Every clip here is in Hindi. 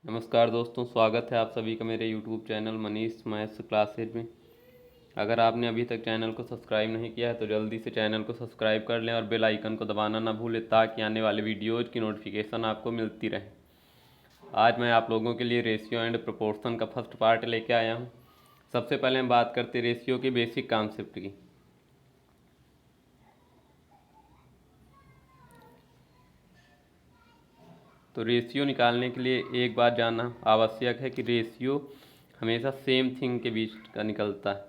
नमस्कार दोस्तों, स्वागत है आप सभी का मेरे YouTube channel Manish maths classes में। अगर आपने अभी तक चैनल को सब्सक्राइब नहीं किया है तो जल्दी से चैनल को सब्सक्राइब कर लें और बेल आइकन को दबाना ना भूलें ताकि आने वाले वीडियोज़ की नोटिफिकेशन आपको मिलती रहे। आज मैं आप लोगों के लिए रेशियो एंड प्रोपोर्शन का फर्स्ट पार्ट लेके आया हूँ। सबसे पहले हम बात करते हैं रेशियो की बेसिक कॉन्सेप्ट की। तो रेशियो निकालने के लिए एक बात जानना आवश्यक है कि रेशियो हमेशा सेम थिंग के बीच का निकलता है।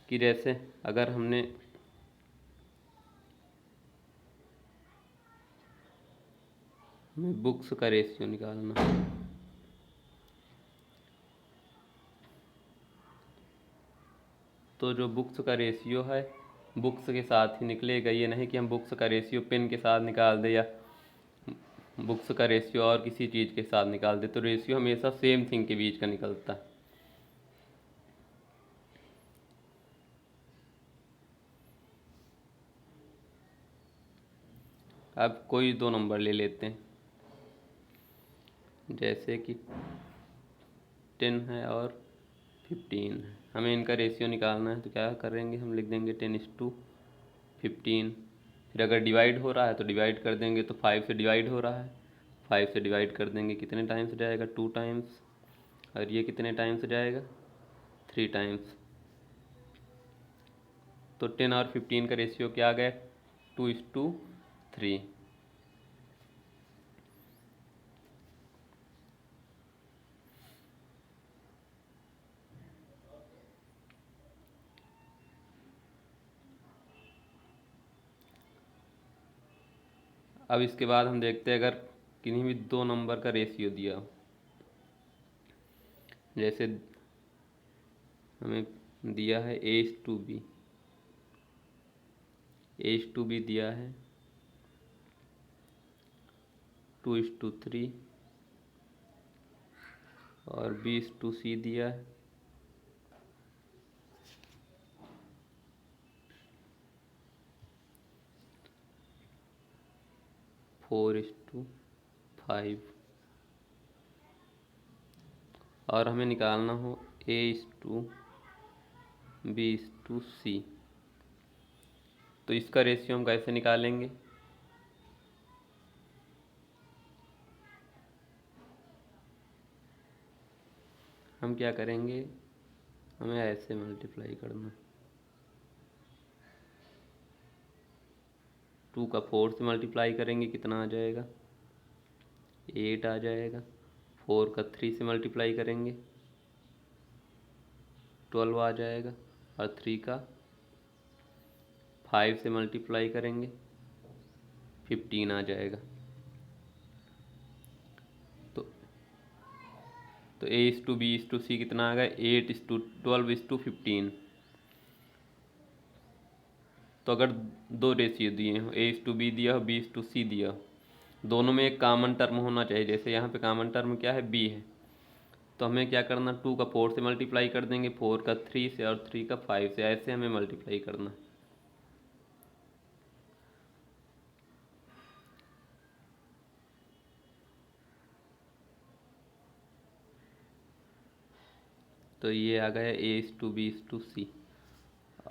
कि जैसे अगर हमने हमें बुक्स का रेशियो निकालना है तो जो बुक्स का रेशियो है बुक्स के साथ ही निकलेगा। ये नहीं कि हम बुक्स का रेशियो पेन के साथ निकाल दे या बुक्स का रेशियो और किसी चीज़ के साथ निकाल दे। तो रेशियो हमेशा सेम थिंग के बीच का निकलता है। अब कोई दो नंबर ले लेते हैं, जैसे कि 10 है और 15 है। हमें इनका रेशियो निकालना है तो क्या करेंगे, हम लिख देंगे 10:15। फिर अगर डिवाइड हो रहा है तो डिवाइड कर देंगे, तो 5 से डिवाइड हो रहा है, 5 से डिवाइड कर देंगे, कितने टाइम्स जाएगा, 2 टाइम्स। और ये कितने टाइम्स जाएगा, 3 टाइम्स। तो 10 और 15 का रेशियो क्या आ गया, 2:3। अब इसके बाद हम देखते हैं अगर किन्हीं भी दो नंबर का रेशियो दिया हो, जैसे हमें दिया है A:B, A:B दिया है 2:3 और B:C दिया है 4:5 और हमें निकालना हो A:B:C। तो इसका रेशियो हम कैसे निकालेंगे, हम क्या करेंगे, हमें ऐसे मल्टीप्लाई करना, 2 का 4 से मल्टीप्लाई करेंगे, कितना आ जाएगा, 8 आ जाएगा। 4 का 3 से मल्टीप्लाई करेंगे, 12 आ जाएगा। और 3 का 5 से मल्टीप्लाई करेंगे, 15 आ जाएगा। तो तो A:B:C कितना आ गया, 8:12:15। तो अगर दो रेशियो दिए हो, A:B दिया हो, B:C दिया हो, दोनों में एक कॉमन टर्म होना चाहिए। जैसे यहाँ पे कॉमन टर्म क्या है, B है। तो हमें क्या करना, 2 का 4 से मल्टीप्लाई कर देंगे, 4 का 3 से और 3 का 5 से, ऐसे हमें मल्टीप्लाई करना है। तो ये आ गया A:B:C।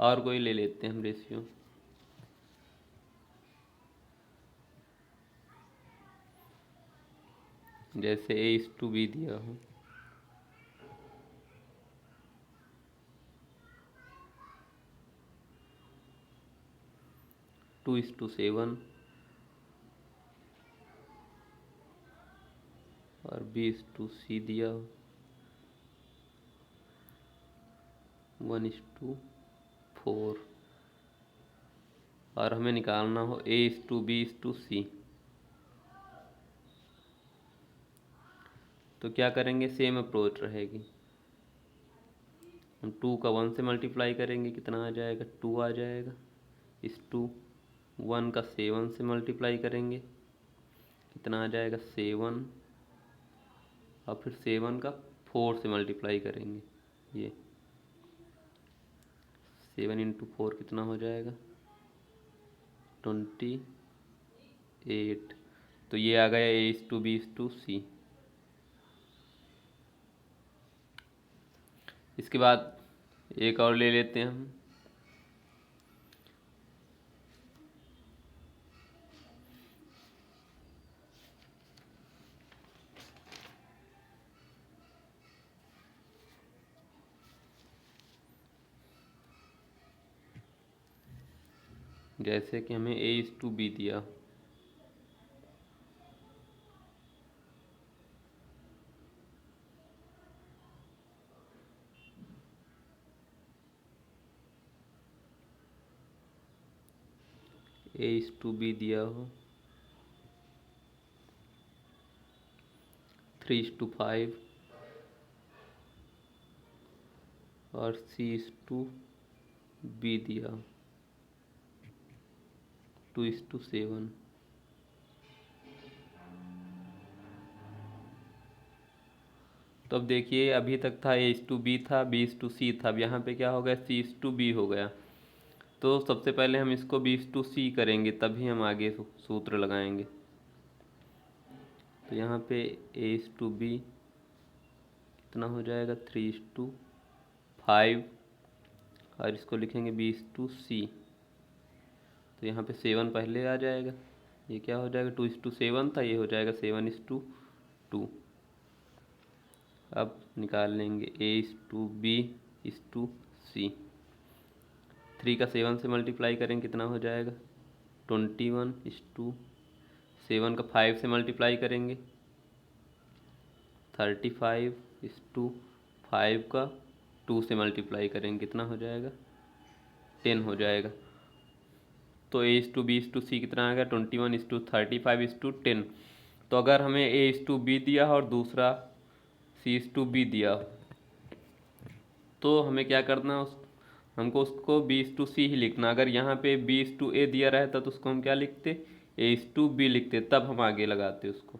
और कोई ले लेते हैं हम रेशियो, जैसे A:B दिया हो 2:7 और B:C दिया हो 1:4 और हमें निकालना हो A:B:C। तो क्या करेंगे, सेम अप्रोच रहेगी। हम 2 का 1 से मल्टीप्लाई करेंगे, कितना आ जाएगा, 2 आ जाएगा। इस 1 का 7 से मल्टीप्लाई करेंगे, कितना आ जाएगा, 7। और फिर 7 का 4 से मल्टीप्लाई करेंगे, ये 7 × 4 कितना हो जाएगा, 28। तो ये आ गया A:B:C। इसके बाद एक और ले लेते हैं हम। जैसे कि हमें A:B दिया, A:B दिया हो, 3:5 और C:B दिया 2:7। तो अब देखिए, अभी तक था A:B था, B:C था, अब यहाँ पे क्या हो गया, C:B हो गया। तो सबसे पहले हम इसको B:C करेंगे, तभी हम आगे सूत्र लगाएंगे। तो यहाँ पे A:B कितना हो जाएगा, 3:5 और इसको लिखेंगे B:C। तो यहाँ पे 7 पहले आ जाएगा, ये क्या हो जाएगा, 2:7 था, ये हो जाएगा 7:2। अब निकाल लेंगे A:B:C। 3 का 7 से मल्टीप्लाई करेंगे कितना हो जाएगा, 21। 7 का 5 से मल्टीप्लाई करेंगे 35। 5 का 2 से मल्टीप्लाई करेंगे कितना हो जाएगा, 10 हो जाएगा। तो A:B:C कितना आ गया, 21:35:10। तो अगर हमें A:B दिया और दूसरा C:B दिया, तो हमें क्या करना, हमको उसको B:C ही लिखना। अगर यहाँ पे B:A दिया रहता तो उसको हम क्या लिखते, A:B लिखते, तब हम आगे लगाते उसको।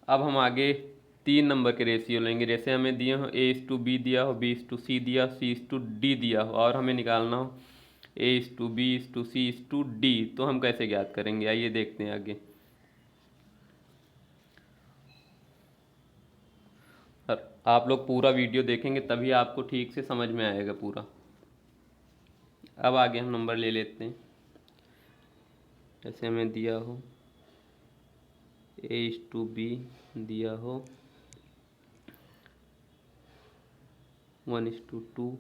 अब हम आगे 3 नंबर के रेशियो लेंगे। जैसे हमें दिए हो A:B दिया हो, B:C दिया, C:D दिया हो, और हमें निकालना हो A:B:C:D, तो हम कैसे ज्ञात करेंगे, आइए देखते हैं आगे। और आप लोग पूरा वीडियो देखेंगे तभी आपको ठीक से समझ में आएगा पूरा। अब आगे हम नंबर ले लेते हैं। जैसे हमें दिया हो A:B दिया हो 1:2,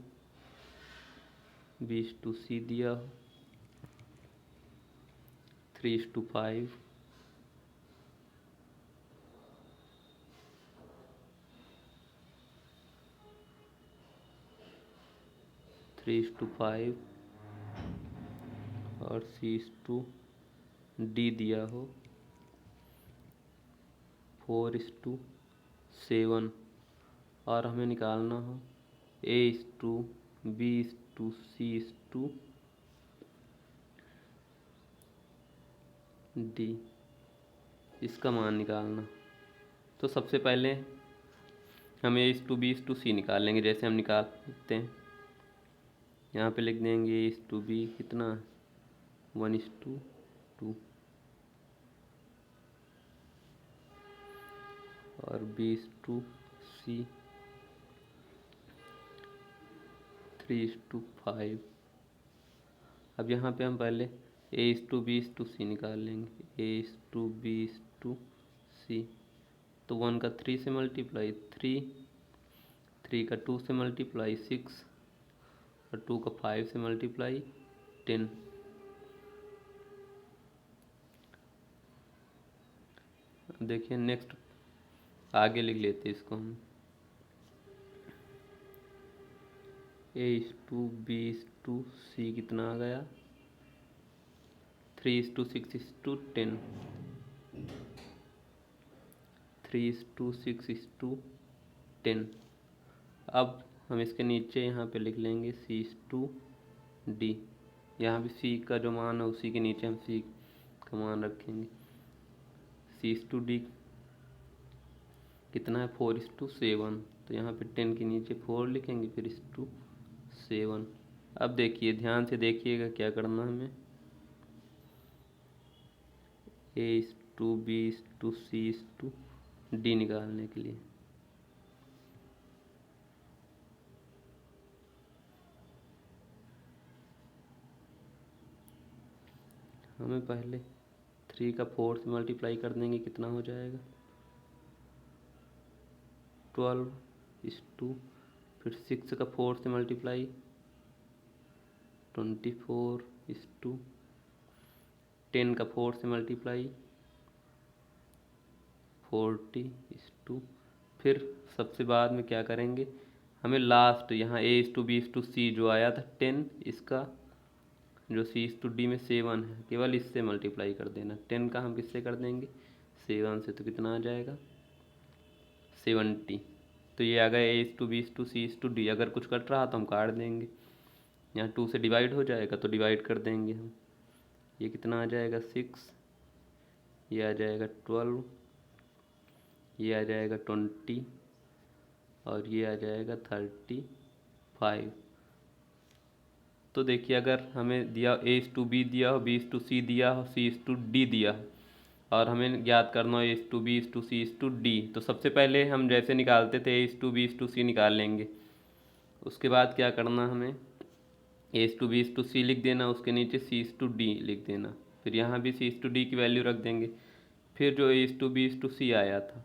B:C दिया हो 3:5, और C:D दिया हो 4:7, और हमें निकालना हो A:B:C:D, इसका मान निकालना। तो सबसे पहले हम A:B:C निकाल लेंगे। जैसे हम निकालते हैं, यहाँ पे लिख देंगे A:B कितना, 1:2 और B:C 3:5। अब यहाँ पे हम पहले A:B:C निकाल लेंगे। A:B:C, तो 1 का 3 से मल्टीप्लाई 3 का 2 से मल्टीप्लाई 6 और 2 का 5 से मल्टीप्लाई 10। देखिए नेक्स्ट आगे लिख लेते इसको हम। A:B:C कितना आ गया, 3:6:10, 3:6:10। अब हम इसके नीचे यहाँ पे लिख लेंगे C:D। यहाँ भी C का जो मान है उसी के नीचे हम C का मान रखेंगे। C:D कितना है, 4:7, तो यहाँ पे 10 के नीचे 4 लिखेंगे, फिर 7। अब देखिए, ध्यान से देखिएगा क्या करना हमें, A:B:C:D निकालने के लिए हमें पहले 3 का 4 से मल्टीप्लाई कर देंगे, कितना हो जाएगा 12:2। फिर 6 का 4 से मल्टीप्लाई 24:, 10 का 4 से मल्टीप्लाई 40:। फिर सबसे बाद में क्या करेंगे, हमें लास्ट यहाँ A:B:C जो आया था 10, इसका जो C:D में 7 है केवल इससे मल्टीप्लाई कर देना। 10 का हम किससे कर देंगे 7 से, तो कितना आ जाएगा 70। तो ये आ गया A:B:C:D। अगर कुछ कट रहा तो हम काट देंगे, यहाँ 2 से डिवाइड हो जाएगा तो डिवाइड कर देंगे हम। ये कितना आ जाएगा 6, ये आ जाएगा 12, ये आ जाएगा 20 और ये आ जाएगा 35। तो देखिए अगर हमें दिया A:B दिया हो, B:C दिया हो, C:D दिया हो और हमें ज्ञात करना हो A:B:C:D, तो सबसे पहले हम जैसे निकालते थे A:B:C निकाल लेंगे। उसके बाद क्या करना, हमें A:B:C लिख देना, उसके नीचे C:D लिख देना, फिर यहाँ भी C:D की वैल्यू रख देंगे। फिर जो A:B:C आया था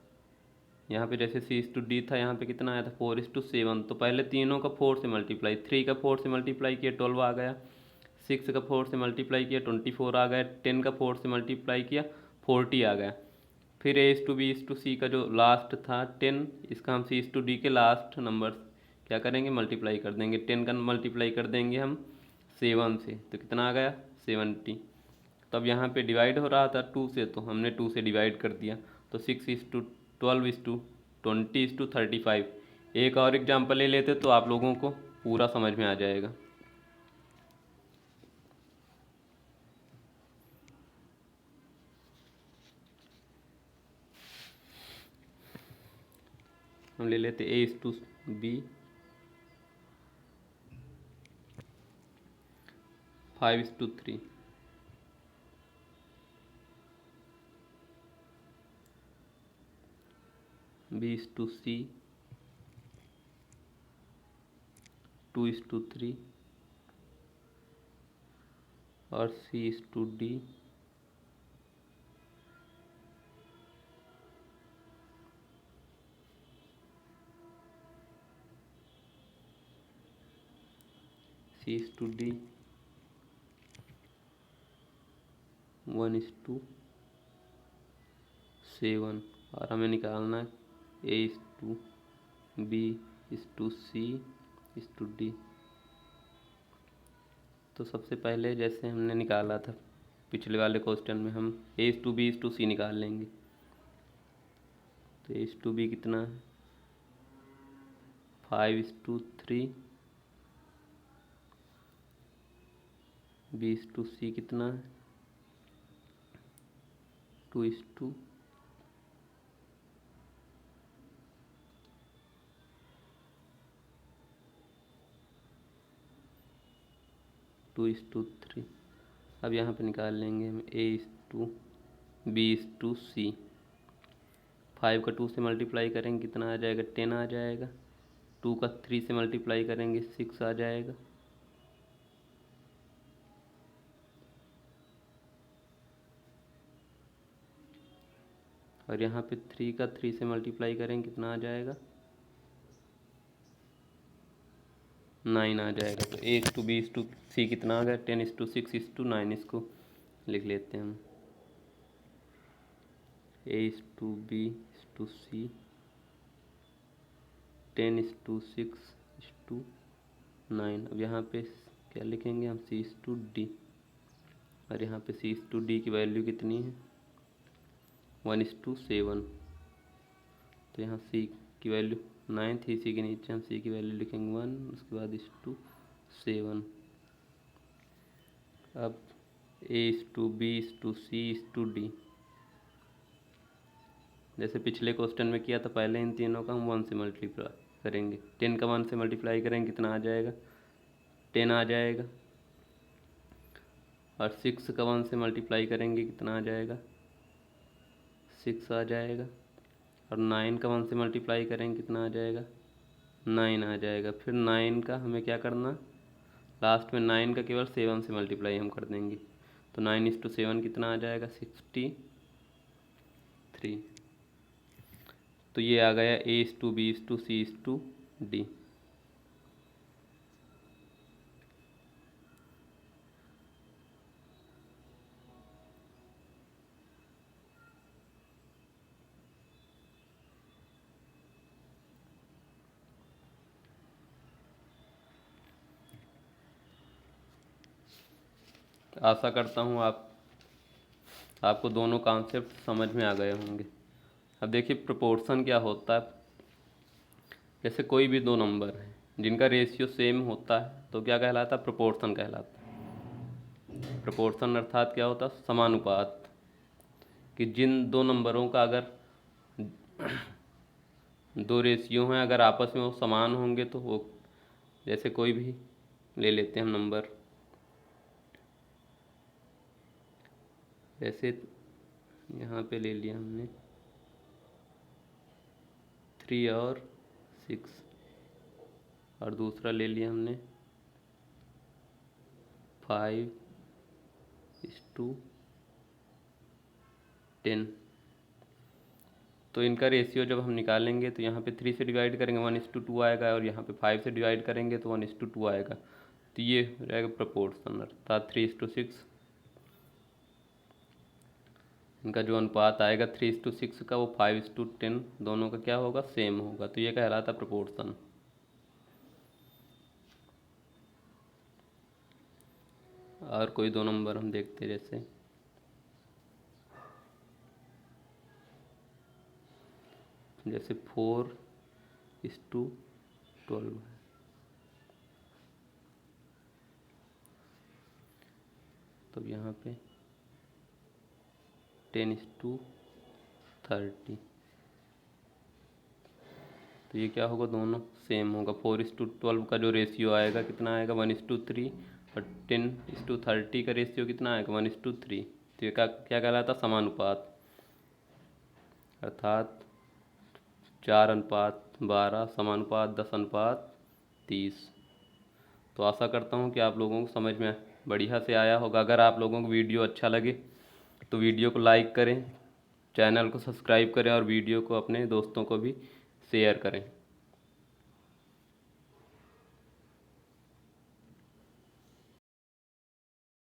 यहाँ पे जैसे C:D था, यहाँ पे कितना आया था 4:7। तो पहले तीनों का 4 से मल्टीप्लाई, 3 का 4 से मल्टीप्लाई किया 12 आ गया, 6 का 4 से मल्टीप्लाई किया 24 आ गया, 10 का 4 से मल्टीप्लाई किया 40 आ गया। फिर A:B:C का जो लास्ट था 10, इसका हम C:D के लास्ट नंबर क्या करेंगे मल्टीप्लाई कर देंगे। 10 का मल्टीप्लाई कर देंगे हम 7 से, तो कितना आ गया 70। तब यहाँ पे डिवाइड हो रहा था 2 से, तो हमने 2 से डिवाइड कर दिया, तो 6:12:20:35। एक और एग्जाम्पल ले लेते तो आप लोगों को पूरा समझ में आ जाएगा। हम ले लेते A:B 5:3, B:C 2:3 और C:D 1:7। और हमें निकालना है A:B:C:D। तो सबसे पहले जैसे हमने निकाला था पिछले वाले क्वेश्चन में, हम A:B:C निकाल लेंगे। तो A:B कितना है 5:3, B:C कितना है 2:2, (2:3). अब यहाँ पे निकाल लेंगे हम A:B:C। 5 का 2 से मल्टीप्लाई करेंगे कितना आ जाएगा 10 आ जाएगा, 2 का 3 से मल्टीप्लाई करेंगे 6 आ जाएगा, और यहाँ पे 3 का 3 से मल्टीप्लाई करेंगे कितना आ जाएगा 9 आ जाएगा। तो A:B:C कितना आ गया 10:6:9। इसको लिख लेते हैं हम A:B:C 10:6:9। अब यहाँ पे क्या लिखेंगे हम C:D, और यहाँ पे C:D की वैल्यू कितनी है 1:7। तो यहाँ C की वैल्यू 9 थी, इसी के नीचे हम C की वैल्यू लिखेंगे 1, उसके बाद 7। अब A:B:C:D जैसे पिछले क्वेश्चन में किया था, पहले इन तीनों का हम 1 से मल्टीप्लाई करेंगे। 10 का 1 से मल्टीप्लाई करेंगे कितना आ जाएगा 10 आ जाएगा, और 6 का 1 से मल्टीप्लाई करेंगे कितना आ जाएगा 6 आ जाएगा, और 9 का 1 से मल्टीप्लाई करेंगे कितना आ जाएगा 9 आ जाएगा। फिर 9 का हमें क्या करना, लास्ट में 9 का केवल 7 से मल्टीप्लाई हम कर देंगे, तो 9:7 कितना आ जाएगा? 63। तो ये आ गया A:B:C:D। आशा करता हूँ आपको दोनों कॉन्सेप्ट समझ में आ गए होंगे। अब देखिए प्रोपोर्शन क्या होता है। जैसे कोई भी दो नंबर हैं जिनका रेशियो सेम होता है तो क्या कहलाता है? प्रोपोर्शन कहलाता है। प्रोपोर्शन अर्थात क्या होता है? समानुपात। कि जिन दो नंबरों का अगर दो रेशियो हैं, अगर आपस में वो समान होंगे तो वो, जैसे कोई भी ले लेते हैं हम नंबर, जैसे यहाँ पे ले लिया हमने 3 और 6, और दूसरा ले लिया हमने 5:10। तो इनका रेशियो जब हम निकालेंगे तो यहाँ पे 3 से डिवाइड करेंगे 1:2 आएगा, और यहाँ पे 5 से डिवाइड करेंगे तो 1:2 आएगा। तो ये रहेगा प्रोपोर्शन, अर्थात 3:6। इनका जो अनुपात आएगा 3:6 का, वो 5:10 दोनों का क्या होगा? सेम होगा। तो ये कहलाता प्रोपोर्शन। और कोई दो नंबर हम देखते, जैसे 4:12 है। तो यहाँ पे 10:30। तो ये क्या होगा? दोनों सेम होगा। 4:12 का जो रेशियो आएगा कितना आएगा? 1:3। और 10:30 का रेशियो कितना आएगा? 1:3। तो ये क्या कहलाता? समानुपात। अर्थात 4:12 समानुपात 10:30। तो आशा करता हूँ कि आप लोगों को समझ में बढ़िया से आया होगा। अगर आप लोगों को वीडियो अच्छा लगे तो वीडियो को लाइक करें, चैनल को सब्सक्राइब करें और वीडियो को अपने दोस्तों को भी शेयर करें।